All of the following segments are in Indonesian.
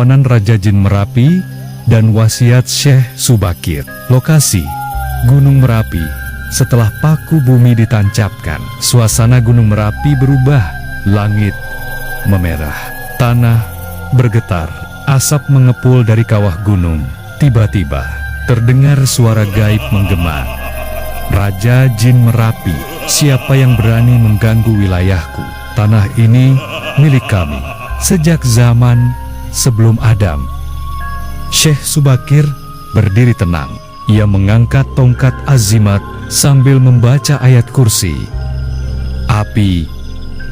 perlawanan Raja Jin Merapi dan wasiat Syekh Subakir. Lokasi Gunung Merapi. Setelah paku bumi ditancapkan, suasana Gunung Merapi berubah. Langit memerah, tanah bergetar, asap mengepul dari kawah gunung. Tiba-tiba terdengar suara gaib menggema. Raja Jin Merapi, siapa yang berani mengganggu wilayahku? Tanah ini milik kami sejak zaman sebelum Adam. Syekh Subakir berdiri tenang. Ia mengangkat tongkat azimat sambil membaca ayat kursi. Api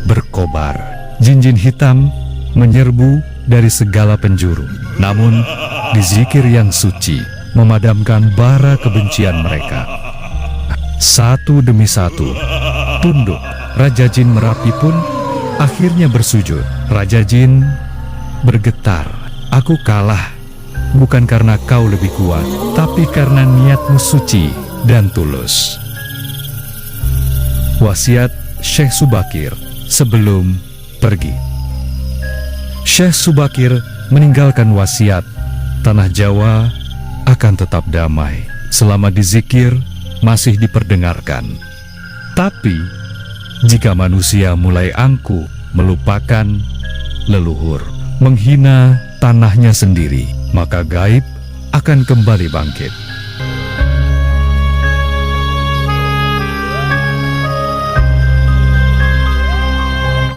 berkobar. Jin-jin hitam menyerbu dari segala penjuru. Namun, di zikir yang suci memadamkan bara kebencian mereka. Satu demi satu, tunduk. Raja Jin Merapi pun akhirnya bersujud. Raja Jin bergetar. Aku kalah, bukan karena kau lebih kuat, tapi karena niatmu suci dan tulus. Wasiat Syekh Subakir sebelum pergi. Syekh Subakir meninggalkan wasiat. Tanah Jawa akan tetap damai selama dizikir masih diperdengarkan. Tapi jika manusia mulai angkuh, melupakan leluhur, menghina tanahnya sendiri, maka gaib akan kembali bangkit.